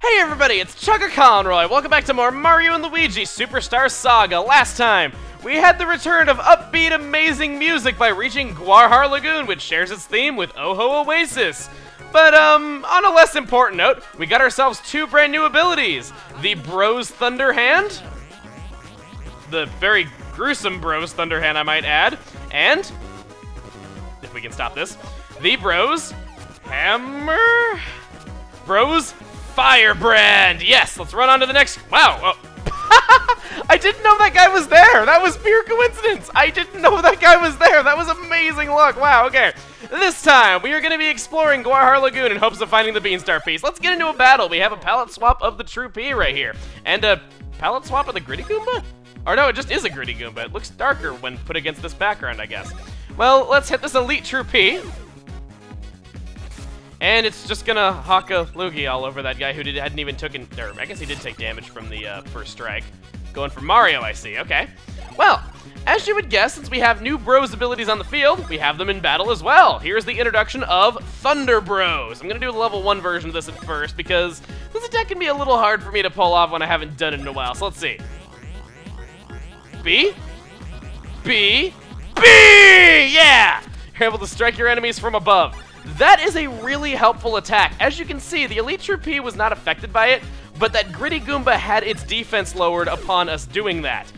Hey everybody, it's Chugga Conroy. Welcome back to more Mario & Luigi Superstar Saga. Last time, we had the return of upbeat, amazing music by reaching Guarhar Lagoon, which shares its theme with Oho Oasis. But, on a less important note, we got ourselves two brand new abilities. The Bros Thunder Hand. The very gruesome Bros Thunder Hand, I might add. And, if we can stop this, the Bros Hammer? Bros Firebrand! Yes, let's run on to the next. Wow! Oh. I didn't know that guy was there! That was pure coincidence! I didn't know that guy was there! That was amazing luck! Wow, okay. This time, we are going to be exploring Guarhar Lagoon in hopes of finding the Beanstar piece. Let's get into a battle. We have a palette swap of the True P right here. And a palette swap of the Gritty Goomba? Or no, it just is a Gritty Goomba. It looks darker when put against this background, I guess. Well, let's hit this Elite True P. And it's just gonna hawk a loogie all over that guy who hadn't even taken, or I guess he did take damage from the first strike. Going for Mario, I see, okay. Well, as you would guess, since we have new Bros abilities on the field, we have them in battle as well. Here's the introduction of Thunder Bros. I'm gonna do the level 1 version of this at first because this attack can be a little hard for me to pull off when I haven't done it in a while, so let's see. B, B, B! Yeah! You're able to strike your enemies from above. That is a really helpful attack. As you can see, the Elite True P was not affected by it, but that Gritty Goomba had its defense lowered upon us doing that.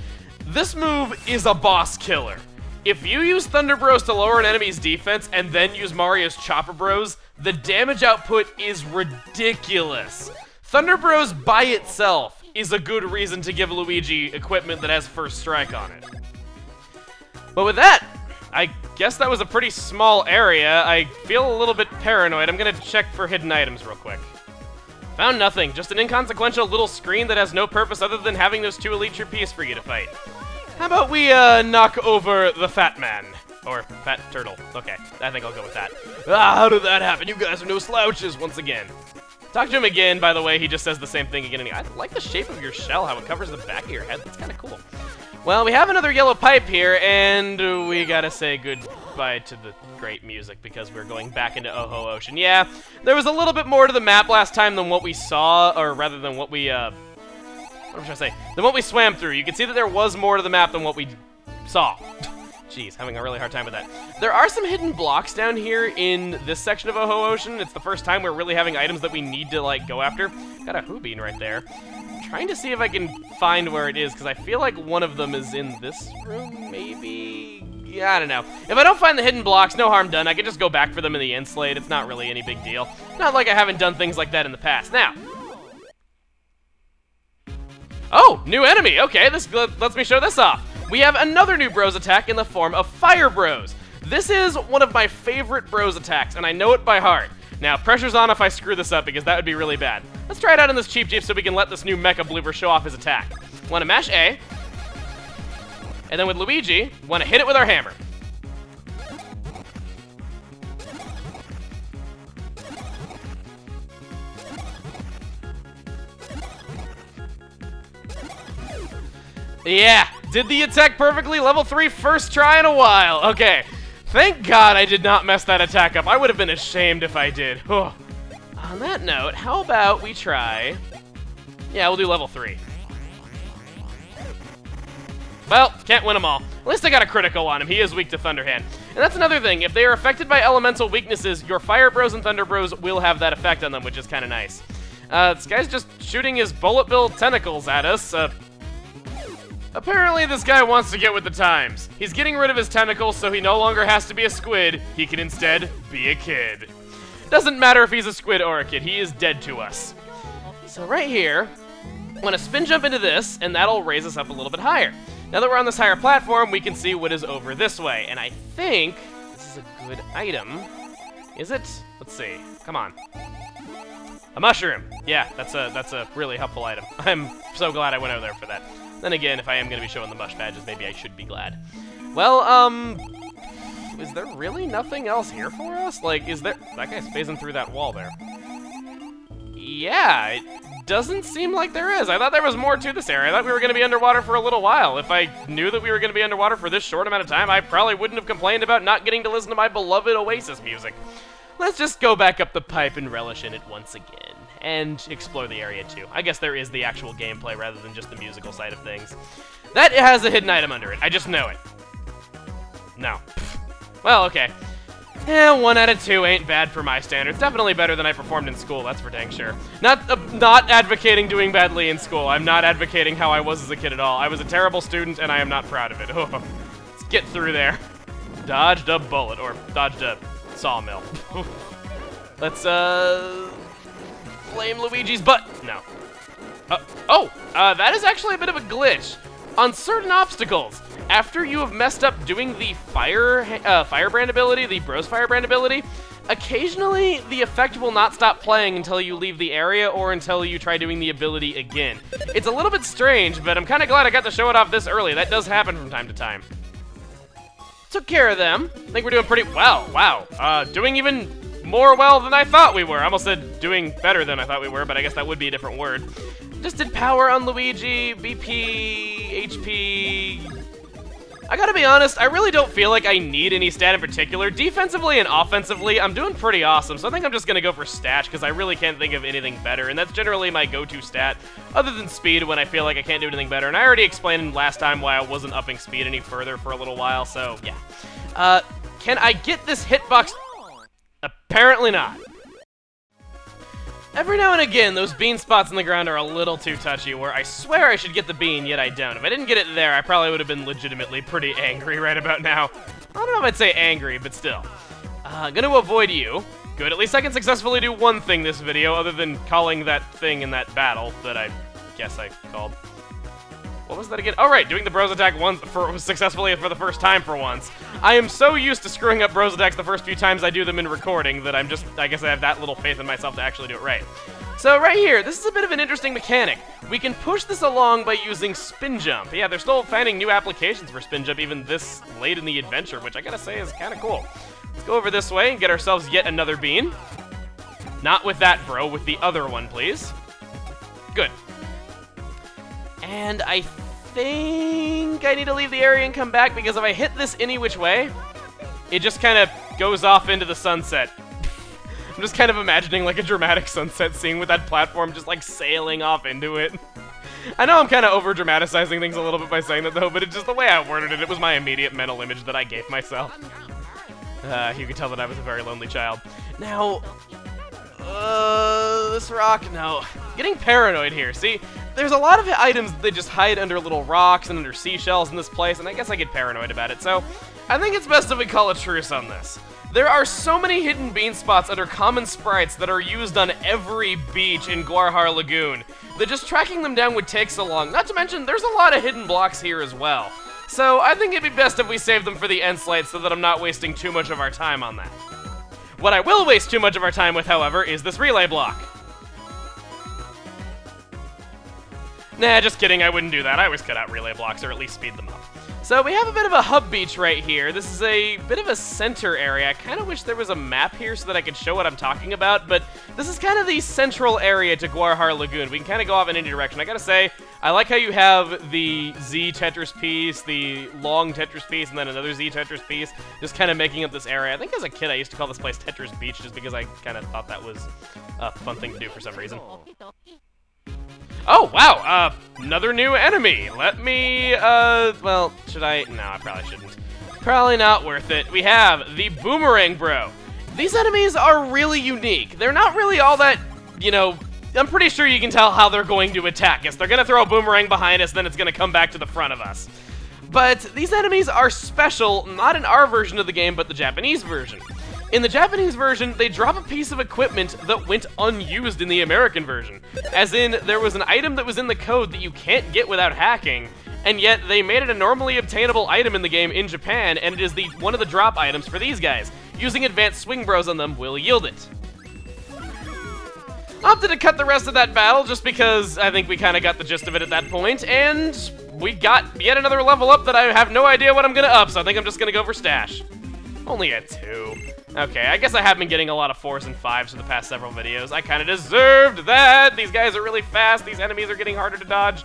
This move is a boss killer. If you use Thunder Bros to lower an enemy's defense and then use Mario's Chopper Bros, the damage output is ridiculous. Thunder Bros by itself is a good reason to give Luigi equipment that has First Strike on it. But with that, I guess that was a pretty small area. I feel a little bit paranoid. I'm gonna check for hidden items real quick. Found nothing, just an inconsequential little screen that has no purpose other than having those two Elite True Ps for you to fight. How about we knock over the Fat Man? Or Fat Turtle. Okay, I think I'll go with that. Ah, how did that happen? You guys are no slouches once again. Talk to him again, by the way, he just says the same thing again. I like the shape of your shell, how it covers the back of your head. That's kind of cool. Well, we have another yellow pipe here, and we gotta say goodbye to the great music because we're going back into Oho Ocean. Yeah, there was a little bit more to the map last time than what we saw, or rather than what we, what was I trying to say? Than what we swam through. You can see that there was more to the map than what we saw. Jeez, having a really hard time with that. There are some hidden blocks down here in this section of Oho Ocean. It's the first time we're really having items that we need to, like, go after. Got a Hoobine right there. Trying to see if I can find where it is, because I feel like one of them is in this room, maybe? Yeah, I don't know. If I don't find the hidden blocks, no harm done. I can just go back for them in the end slate. It's not really any big deal. Not like I haven't done things like that in the past. Now. Oh, new enemy. Okay, this lets me show this off. We have another new Bros attack in the form of Fire Bros. This is one of my favorite Bros attacks, and I know it by heart. Now, pressure's on if I screw this up, because that would be really bad. Let's try it out in this Cheep Jeep so we can let this new Mecha Blooper show off his attack. Want to mash A, and then with Luigi, want to hit it with our hammer. Yeah, did the attack perfectly, level 3 first try in a while. Okay. Thank God I did not mess that attack up. I would have been ashamed if I did. Oh. On that note, how about we try... Yeah, we'll do level 3. Well, can't win them all. At least I got a critical on him. He is weak to Thunder Hand. And that's another thing. If they are affected by elemental weaknesses, your Fire Bros and Thunder Bros will have that effect on them, which is kind of nice. This guy's just shooting his bullet bill tentacles at us. Apparently this guy wants to get with the times. He's getting rid of his tentacles so he no longer has to be a squid. He can instead be a kid. Doesn't matter if he's a squid or a kid, he is dead to us. So right here, I'm gonna spin jump into this, and that'll raise us up a little bit higher. Now that we're on this higher platform, we can see what is over this way, and I think this is a good item. Is it? Let's see, come on. A mushroom. Yeah, that's a really helpful item. I'm so glad I went over there for that. Then again, if I am going to be showing the mush badges, maybe I should be glad. Well, is there really nothing else here for us? Like, is there... That guy's phasing through that wall there. Yeah, it doesn't seem like there is. I thought there was more to this area. I thought we were going to be underwater for a little while. If I knew that we were going to be underwater for this short amount of time, I probably wouldn't have complained about not getting to listen to my beloved Oasis music. Let's just go back up the pipe and relish in it once again. and explore the area too. I guess there is the actual gameplay rather than just the musical side of things. That has a hidden item under it. I just know it. No. Well, okay. Yeah, 1 out of 2 ain't bad for my standards. Definitely better than I performed in school, that's for dang sure. Not advocating doing badly in school. I'm not advocating how I was as a kid at all. I was a terrible student, and I am not proud of it. Oh, let's get through there. Dodged a bullet, or dodged a sawmill. Let's, flame Luigi's butt. No. That is actually a bit of a glitch. On certain obstacles, after you have messed up doing the firebrand ability, the Bros Firebrand ability, occasionally the effect will not stop playing until you leave the area or until you try doing the ability again. It's a little bit strange, but I'm kind of glad I got to show it off this early. That does happen from time to time. Took care of them. I think we're doing pretty well. Wow. Doing even more well than I thought we were. I almost said doing better than I thought we were, but I guess that would be a different word. Just did power on Luigi, BP, HP. I gotta be honest, I really don't feel like I need any stat in particular. Defensively and offensively, I'm doing pretty awesome, so I think I'm just gonna go for stash, because I really can't think of anything better, and that's generally my go-to stat, other than speed when I feel like I can't do anything better, and I already explained last time why I wasn't upping speed any further for a little while, so yeah. Can I get this hitbox? Apparently not. Every now and again, those bean spots in the ground are a little too touchy, where I swear I should get the bean, yet I don't. If I didn't get it there, I probably would have been legitimately pretty angry right about now. I don't know if I'd say angry, but still. Gonna avoid you. Good, at least I can successfully do one thing this video, other than calling that thing in that battle that I guess I called. What was that again? Oh, right, doing the Bros attack successfully for the first time for once. I am so used to screwing up Bros attacks the first few times I do them in recording that I guess I have that little faith in myself to actually do it right. So right here, this is a bit of an interesting mechanic. We can push this along by using spin jump. Yeah, they're still finding new applications for spin jump even this late in the adventure, which I gotta say is kind of cool. Let's go over this way and get ourselves yet another bean. Not with that, bro, with the other one, please. Good. And I think I need to leave the area and come back, because if I hit this any which way, it just kind of goes off into the sunset. I'm just kind of imagining like a dramatic sunset scene with that platform just like sailing off into it. I know I'm kind of over-dramatizing things a little bit by saying that though, but it's just the way I worded it. It was my immediate mental image that I gave myself. You can tell that I was a very lonely child. Now, this rock, no. Getting paranoid here, see? There's a lot of items that just hide under little rocks and under seashells in this place, and I guess I get paranoid about it, so I think it's best if we call a truce on this. There are so many hidden bean spots under common sprites that are used on every beach in Guarhar Lagoon that just tracking them down would take so long. Not to mention, there's a lot of hidden blocks here as well. So I think it'd be best if we save them for the end slate so that I'm not wasting too much of our time on that. What I will waste too much of our time with, however, is this relay block. Nah, just kidding, I wouldn't do that. I always cut out relay blocks, or at least speed them up. So we have a bit of a hub beach right here. This is a bit of a center area. I kind of wish there was a map here so that I could show what I'm talking about, but this is kind of the central area to Guarhar Lagoon. We can kind of go off in any direction. I gotta say, I like how you have the Z Tetris piece, the long Tetris piece, and then another Z Tetris piece, just kind of making up this area. I think as a kid I used to call this place Tetris Beach just because I kind of thought that was a fun thing to do for some reason. Oh, wow, another new enemy. Let me, well, should I? No, I probably shouldn't. Probably not worth it. We have the Boomerang Bro. These enemies are really unique. They're not really all that, you know, I'm pretty sure you can tell how they're going to attack us. They're gonna throw a boomerang behind us, then it's gonna come back to the front of us. But these enemies are special, not in our version of the game, but the Japanese version. In the Japanese version, they drop a piece of equipment that went unused in the American version. As in, there was an item that was in the code that you can't get without hacking, and yet they made it a normally obtainable item in the game in Japan, and it is one of the drop items for these guys. Using advanced swing bros on them will yield it. Opted to cut the rest of that battle just because I think we kind of got the gist of it at that point, and we got yet another level up that I have no idea what I'm gonna up, so I think I'm just gonna go for stash. Only a 2. Okay, I guess I have been getting a lot of 4s and 5s for the past several videos. I kind of deserved that. These guys are really fast. These enemies are getting harder to dodge.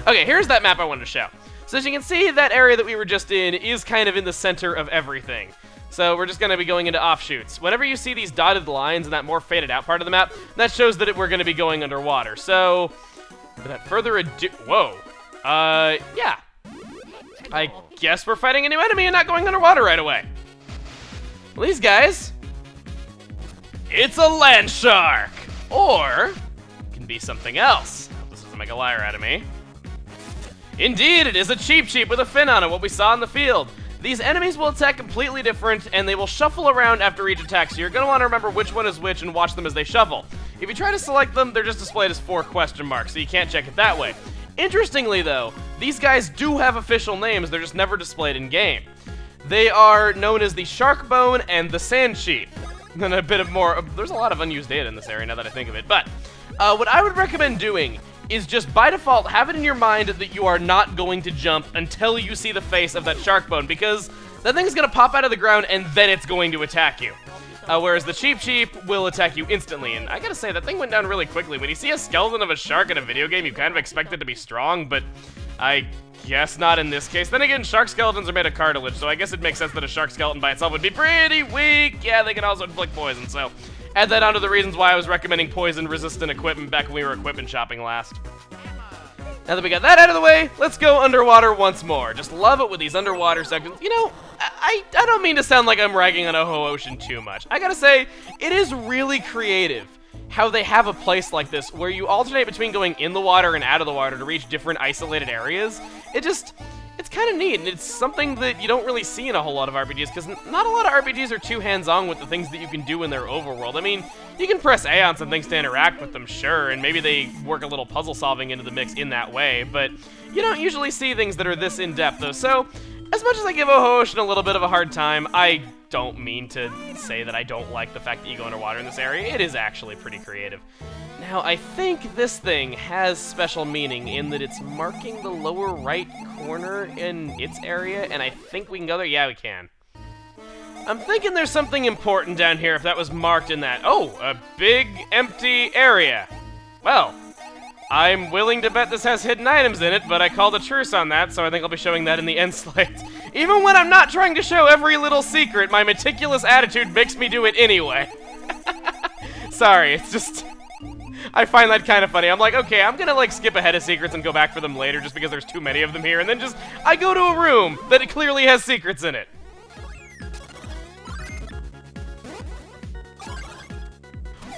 Okay, here's that map I wanted to show. So as you can see, that area that we were just in is kind of in the center of everything. So we're just going to be going into offshoots. Whenever you see these dotted lines in that more faded out part of the map, that shows that we're going to be going underwater. So, without further ado... Whoa. Yeah. I guess we're fighting a new enemy and not going underwater right away. Well, these guys... It's a land shark! Or, it can be something else. This doesn't make a liar out of me. Indeed, it is a cheap with a fin on it, what we saw in the field. These enemies will attack completely different, and they will shuffle around after each attack, so you're going to want to remember which one is which and watch them as they shuffle. If you try to select them, they're just displayed as 4 question marks, so you can't check it that way. Interestingly, though, these guys do have official names, they're just never displayed in-game. They are known as the Shark Bone and the Sand Sheep. And a bit of more, there's a lot of unused data in this area now that I think of it, but what I would recommend doing is just by default have it in your mind that you are not going to jump until you see the face of that shark bone, because that thing is going to pop out of the ground and then it's going to attack you. Whereas the Cheep will attack you instantly, and I gotta say, that thing went down really quickly. When you see a skeleton of a shark in a video game, you kind of expect it to be strong, but I guess not in this case. Then again, shark skeletons are made of cartilage, so I guess it makes sense that a shark skeleton by itself would be pretty weak. Yeah, they can also inflict poison, so add that onto the reasons why I was recommending poison-resistant equipment back when we were equipment shopping last. Now that we got that out of the way, let's go underwater once more. Just love it with these underwater sections. You know, I don't mean to sound like I'm ragging on Oho Ocean too much. I gotta say, it is really creative how they have a place like this where you alternate between going in the water and out of the water to reach different isolated areas. It's kind of neat, and it's something that you don't really see in a whole lot of RPGs, because not a lot of RPGs are too hands-on with the things that you can do in their overworld. I mean, you can press A on some things to interact with them, sure, and maybe they work a little puzzle-solving into the mix in that way, but you don't usually see things that are this in-depth, though. So, as much as I give Oho Ocean a little bit of a hard time, I don't mean to say that I don't like the fact that you go underwater in this area. It is actually pretty creative. Now, I think this thing has special meaning in that it's marking the lower right corner in its area, and I think we can go there. Yeah, we can. I'm thinking there's something important down here if that was marked in that. Oh, a big, empty area. Well, I'm willing to bet this has hidden items in it, but I called a truce on that, so I think I'll be showing that in the end slate. Even when I'm not trying to show every little secret, my meticulous attitude makes me do it anyway. Sorry, it's just... I find that kind of funny. I'm like, okay, I'm gonna like skip ahead of secrets and go back for them later just because there's too many of them here, and then just, I go to a room that it clearly has secrets in it.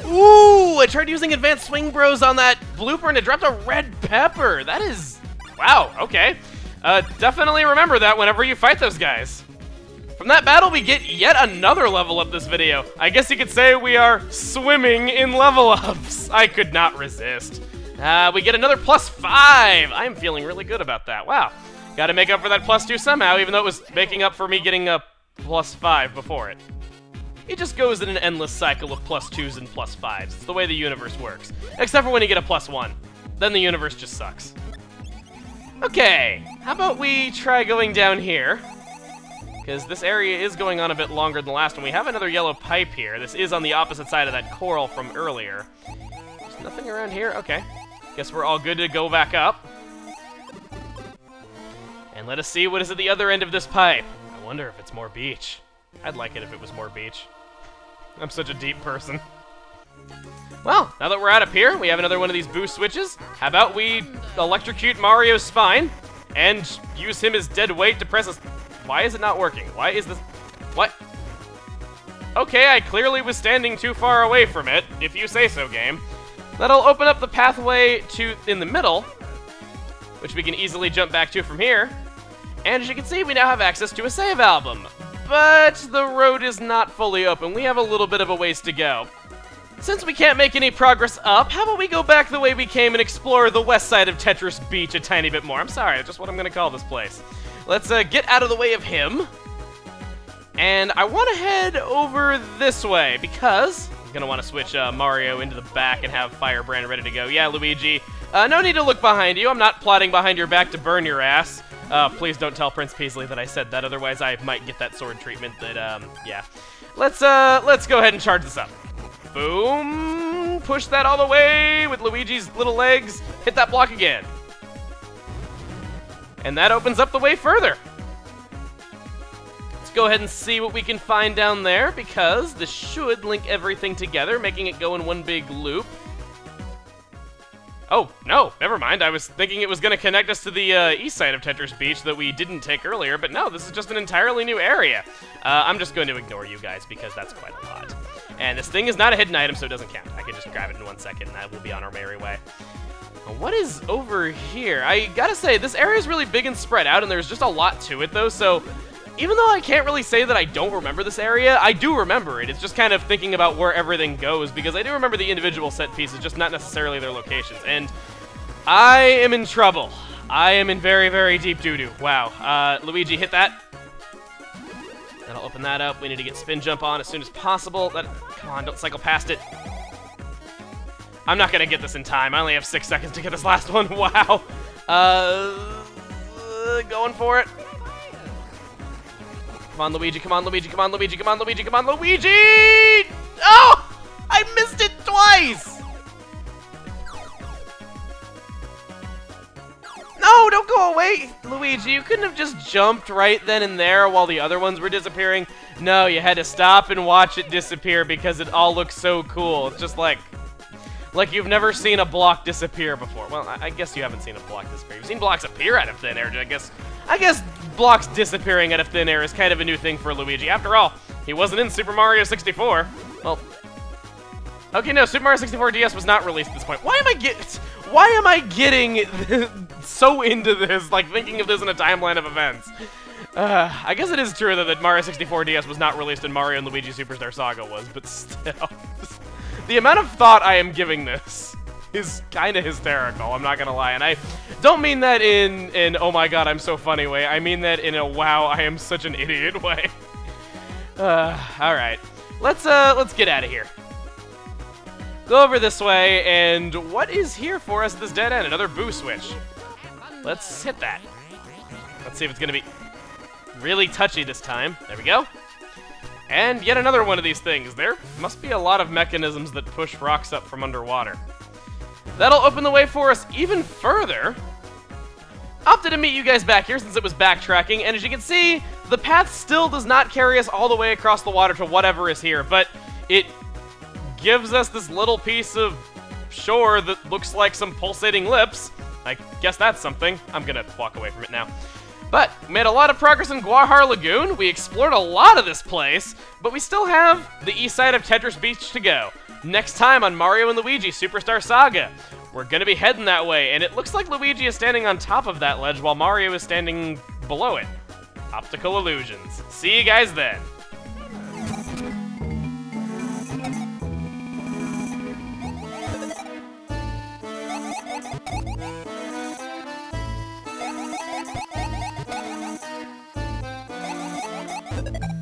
Ooh, I tried using advanced swing bros on that blooper and it dropped a red pepper. That is, wow, okay. Definitely remember that whenever you fight those guys. From that battle, we get yet another level up this video. I guess you could say we are swimming in level ups. I could not resist. We get another +5. I'm feeling really good about that. Wow. Gotta make up for that +2 somehow, even though it was making up for me getting a +5 before it. It just goes in an endless cycle of +2s and +5s. It's the way the universe works. Except for when you get a +1. Then the universe just sucks. Okay, how about we try going down here? Because this area is going on a bit longer than the last one. We have another yellow pipe here. This is on the opposite side of that coral from earlier. There's nothing around here? Okay. Guess we're all good to go back up. And let us see what is at the other end of this pipe. I wonder if it's more beach. I'd like it if it was more beach. I'm such a deep person. Well, now that we're out up here, we have another one of these boost switches. How about we electrocute Mario's spine and use him as dead weight to press us. Why is it not working? Why is this... What? Okay, I clearly was standing too far away from it, if you say so, game. That'll open up the pathway to in the middle, which we can easily jump back to from here. And as you can see, we now have access to a save album. But the road is not fully open. We have a little bit of a ways to go. Since we can't make any progress up, how about we go back the way we came and explore the west side of Tetris Beach a tiny bit more? I'm sorry, that's just what I'm going to call this place. Let's get out of the way of him. And I want to head over this way because I'm going to want to switch Mario into the back and have Firebrand ready to go. Yeah, Luigi, no need to look behind you. I'm not plotting behind your back to burn your ass. Please don't tell Prince Peasley that I said that, otherwise I might get that sword treatment that, yeah. Let's go ahead and charge this up. Boom! Push that all the way with Luigi's little legs. Hit that block again. And that opens up the way further. Let's Let's go ahead and see what we can find down there, because this should link everything together, making it go in one big loop. Oh, no, never mind. I was thinking it was going to connect us to the east side of Tetris Beach that we didn't take earlier, but no, this is just an entirely new area. I'm just going to ignore you guys because that's quite a lot. And this thing is not a hidden item, so it doesn't count. I can just grab it in 1 second, and that will be on our merry way. What is over here? I gotta say, this area is really big and spread out, and there's just a lot to it, though, so even though I can't really say that I don't remember this area, I do remember it. It's just kind of thinking about where everything goes, because I do remember the individual set pieces, just not necessarily their locations. And I am in trouble. I am in very, very deep doo-doo. Wow. Luigi, hit that. That'll open that up. We need to get spin jump on as soon as possible. Come on, don't cycle past it. I'm not going to get this in time. I only have 6 seconds to get this last one. Wow. Going for it. Come on, Luigi, come on, Luigi, come on, Luigi, come on, Luigi, come on, Luigi! Oh! I missed it twice! No, don't go away, Luigi. You couldn't have just jumped right then and there while the other ones were disappearing. No, you had to stop and watch it disappear because it all looks so cool. It's just like you've never seen a block disappear before. Well, I guess you haven't seen a block disappear. You've seen blocks appear out of thin air, I guess blocks disappearing out of thin air is kind of a new thing for Luigi. After all, he wasn't in Super Mario 64. Well, okay, no, Super Mario 64 DS was not released at this point. Why am I getting so into this, like thinking of this in a timeline of events? I guess it is true that Mario 64 DS was not released and Mario and Luigi Superstar Saga was, but still. The amount of thought I am giving this is kind of hysterical, I'm not gonna lie, and I don't mean that in oh my god, I'm so funny way. I mean that in a wow, I am such an idiot way. Alright. Let's get out of here. Go over this way, and what is here for us at this dead end? Another boo switch. Let's hit that. Let's see if it's gonna be really touchy this time. There we go. And yet another one of these things. There must be a lot of mechanisms that push rocks up from underwater. That'll open the way for us even further. Opted to meet you guys back here since it was backtracking, and as you can see, the path still does not carry us all the way across the water to whatever is here, but it gives us this little piece of shore that looks like some pulsating lips. I guess that's something. I'm gonna walk away from it now. But we made a lot of progress in Guahar Lagoon, we explored a lot of this place, but we still have the east side of Tetris Beach to go. Next time on Mario and Luigi Superstar Saga, we're gonna be heading that way, and it looks like Luigi is standing on top of that ledge while Mario is standing below it. Optical illusions. See you guys then. You